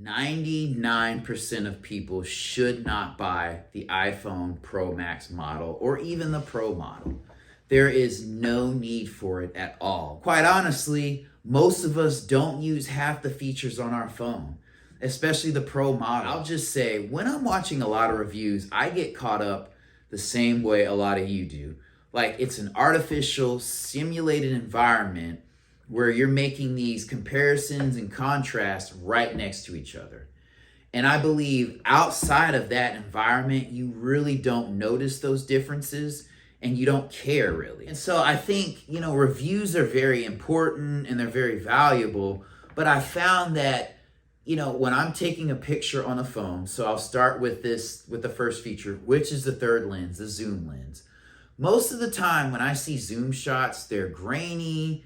99% of people should not buy the iPhone Pro Max model or even the Pro model. There is no need for it at all. Quite honestly, most of us don't use half the features on our phone, especially the Pro model. I'll just say, when I'm watching a lot of reviews, I get caught up the same way a lot of you do. Like, it's an artificial, simulated environment where you're making these comparisons and contrasts right next to each other. And I believe outside of that environment, you really don't notice those differences and you don't care really. And so I think, reviews are very important and they're very valuable, but I found that, when I'm taking a picture on a phone, so I'll start with the first feature, which is the third lens, the zoom lens. Most of the time when I see zoom shots, they're grainy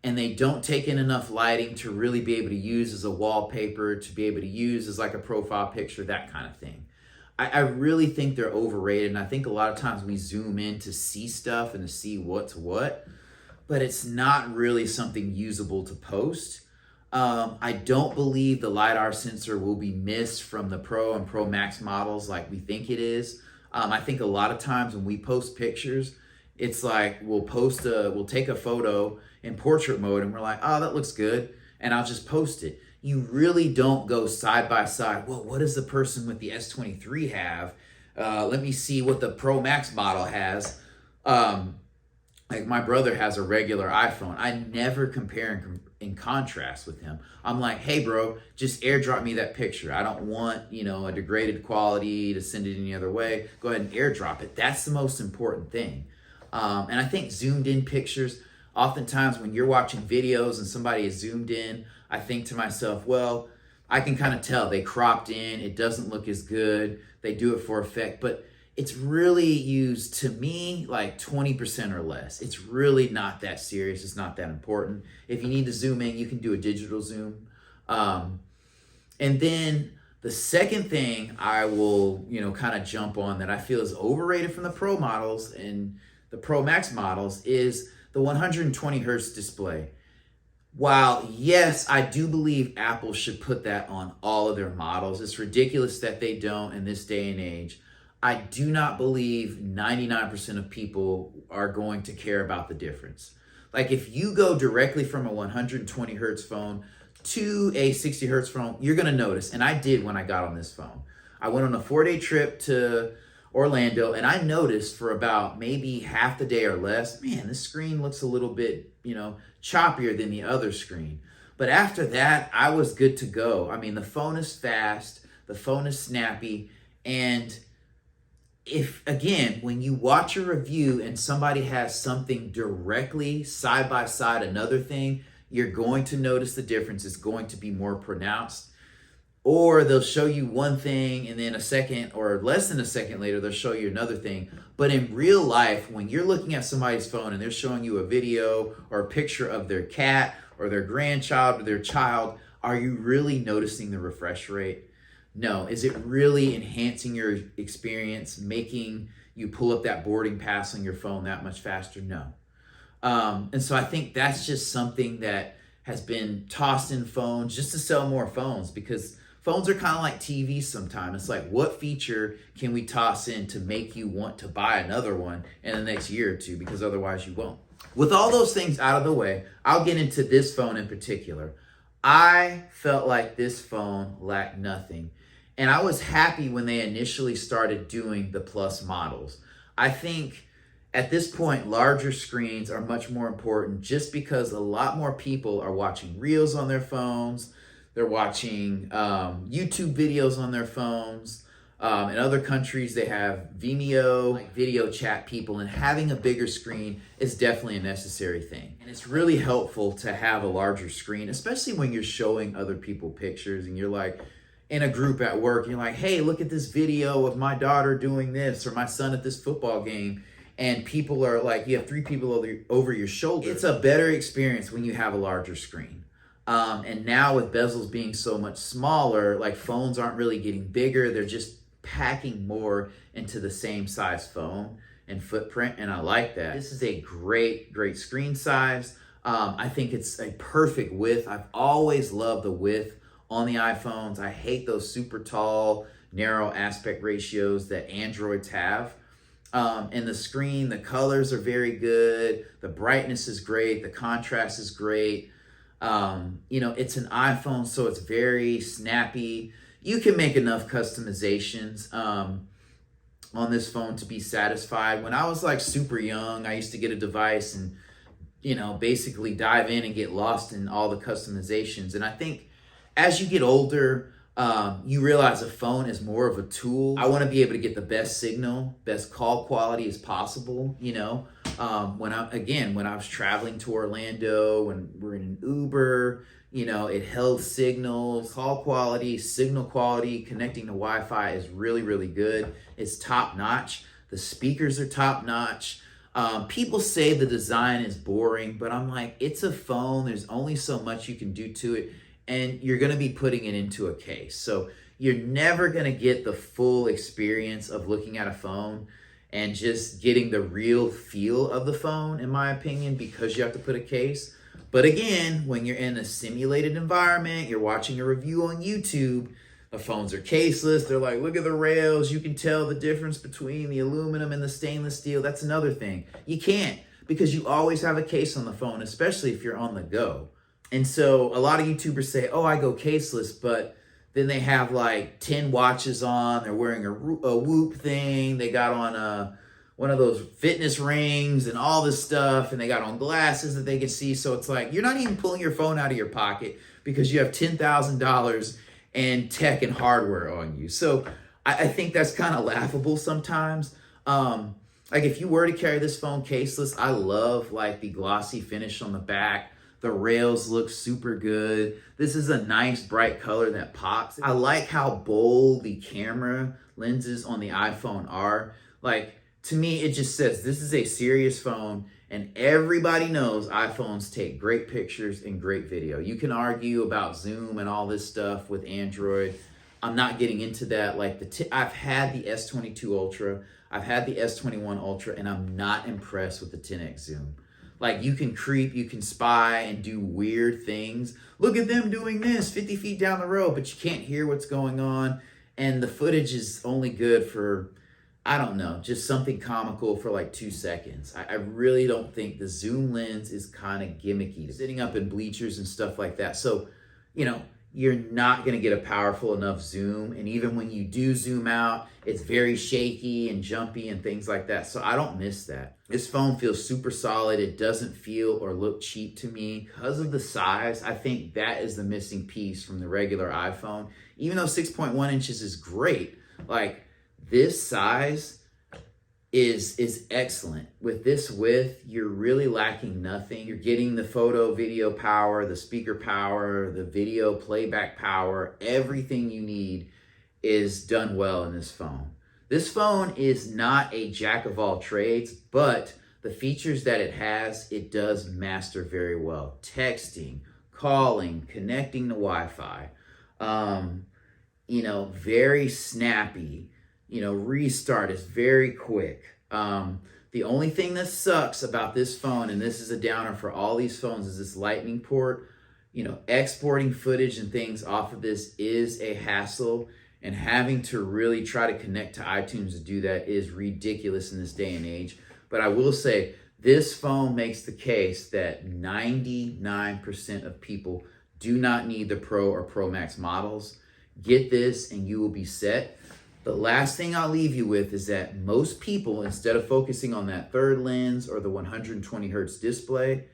and they don't take in enough lighting to really be able to use as a wallpaper, to be able to use as like a profile picture, that kind of thing. I really think they're overrated, and I think a lot of times we zoom in to see stuff and to see what's what, but it's not really something usable to post. I don't believe the LiDAR sensor will be missed from the Pro and Pro Max models like we think it is. I think a lot of times when we post pictures, it's like we'll take a photo in portrait mode and we're like, oh, that looks good, and I'll just post it. You really don't go side by side. Well, what does the person with the S23 have? Let me see what the Pro Max model has. Like, my brother has a regular iPhone. I never compare and contrast with him. I'm like, hey bro, just airdrop me that picture. I don't want, a degraded quality to send it any other way. Go ahead and airdrop it. That's the most important thing. And I think zoomed in pictures, oftentimes when you're watching videos and somebody is zoomed in, I think to myself, well, I can kind of tell they cropped in, it doesn't look as good, they do it for effect, but it's really used, to me, like 20% or less. It's really not that serious, it's not that important. If you need to zoom in, you can do a digital zoom. And then the second thing I will, kind of jump on that I feel is overrated from the Pro models and the Pro Max models is the 120 hertz display. While, yes, I do believe Apple should put that on all of their models, it's ridiculous that they don't in this day and age. I do not believe 99% of people are going to care about the difference. Like, if you go directly from a 120 hertz phone to a 60 hertz phone, you're going to notice, and I did when I got on this phone. I went on a 4-day trip to Orlando, and I noticed for about maybe half the day or less, man, this screen looks a little bit, choppier than the other screen. But after that, I was good to go. I mean, the phone is fast, the phone is snappy, and when you watch a review and somebody has something directly side by side another thing, you're going to notice the difference. It's going to be more pronounced. Or they'll show you one thing and then a second or less than a second later, they'll show you another thing. But in real life, when you're looking at somebody's phone and they're showing you a video or a picture of their cat or their grandchild or their child, are you really noticing the refresh rate? No. Is it really enhancing your experience, making you pull up that boarding pass on your phone that much faster? No. And so I think that's just something that has been tossed in phones just to sell more phones, because phones are kind of like TVs sometimes. It's like, what feature can we toss in to make you want to buy another one in the next year or two, because otherwise you won't. With all those things out of the way, I'll get into this phone in particular. I felt like this phone lacked nothing. And I was happy when they initially started doing the Plus models. I think at this point, larger screens are much more important, just because a lot more people are watching Reels on their phones. They're watching YouTube videos on their phones. In other countries, they have Vimeo, like video chat people, and having a bigger screen is definitely a necessary thing. And it's really helpful to have a larger screen, especially when you're showing other people pictures and you're like in a group at work, you're like, hey, look at this video of my daughter doing this or my son at this football game. And people are like, you have 3 people over your shoulder. It's a better experience when you have a larger screen. And now with bezels being so much smaller, like, phones aren't really getting bigger. They're just packing more into the same size phone and footprint. And I like that. This is a great screen size. I think it's a perfect width. I've always loved the width on the iPhones. I hate those super tall, narrow aspect ratios that Androids have. And the screen, the colors are very good. The brightness is great. The contrast is great. It's an iPhone, so it's very snappy. You can make enough customizations on this phone to be satisfied. When I was like super young, I used to get a device and, basically dive in and get lost in all the customizations. And I think as you get older, you realize a phone is more of a tool. I want to be able to get the best signal, best call quality as possible. When I was traveling to Orlando, when we're in an Uber, it held signals, call quality, signal quality, connecting to Wi-Fi is really, really good. It's top notch. The speakers are top notch. People say the design is boring, but I'm like, it's a phone. There's only so much you can do to it. And you're going to be putting it into a case. So you're never going to get the full experience of looking at a phone and just getting the real feel of the phone, in my opinion, because you have to put a case. But again, when you're in a simulated environment, you're watching a review on YouTube, the phones are caseless. They're like, look at the rails. You can tell the difference between the aluminum and the stainless steel. That's another thing. You can't, because you always have a case on the phone, especially if you're on the go. And so a lot of YouTubers say, oh, I go caseless, but then they have like 10 watches on. They're wearing a Whoop thing. They got on one of those fitness rings and all this stuff. And they got on glasses that they can see. So it's like, you're not even pulling your phone out of your pocket because you have $10,000 and tech and hardware on you. So I think that's kind of laughable sometimes. Like if you were to carry this phone caseless, I love like the glossy finish on the back. The rails look super good. This is a nice bright color that pops. I like how bold the camera lenses on the iPhone are. Like, to me, it just says this is a serious phone, and everybody knows iPhones take great pictures and great video. You can argue about zoom and all this stuff with Android. I'm not getting into that. Like I've had the S22 Ultra, I've had the S21 Ultra, and I'm not impressed with the 10x zoom. Like you can creep, you can spy and do weird things. Look at them doing this 50 feet down the road, but you can't hear what's going on. And the footage is only good for, I don't know, just something comical for like 2 seconds. I really don't think the zoom lens is kind of gimmicky. Sitting up in bleachers and stuff like that. So, you're not going to get a powerful enough zoom. And even when you do zoom out, it's very shaky and jumpy and things like that. So I don't miss that. This phone feels super solid. It doesn't feel or look cheap to me. Because of the size, I think that is the missing piece from the regular iPhone. Even though 6.1 inches is great, like this size is excellent. With this width, you're really lacking nothing. You're getting the photo, video power, the speaker power, the video playback power. Everything you need is done well in this phone. This phone is not a jack of all trades, but the features that it has, it does master very well. Texting, calling, connecting to Wi-Fi, very snappy. Restart is very quick. The only thing that sucks about this phone, and this is a downer for all these phones, is this lightning port. Exporting footage and things off of this is a hassle, and having to really try to connect to iTunes to do that is ridiculous in this day and age. But I will say, this phone makes the case that 99% of people do not need the Pro or Pro Max models. Get this and you will be set. The last thing I'll leave you with is that most people, instead of focusing on that third lens or the 120 hertz display,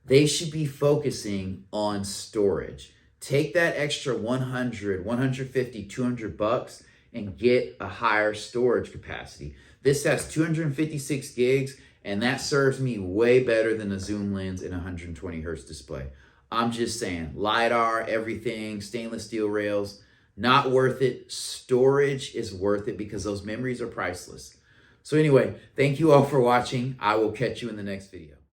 they should be focusing on storage. Take that extra 100, 150, 200 bucks and get a higher storage capacity. This has 256 gigs, and that serves me way better than a zoom lens and a 120 hertz display. I'm just saying, LiDAR, everything, stainless steel rails, not worth it. Storage is worth it because those memories are priceless. So anyway, thank you all for watching. I will catch you in the next video.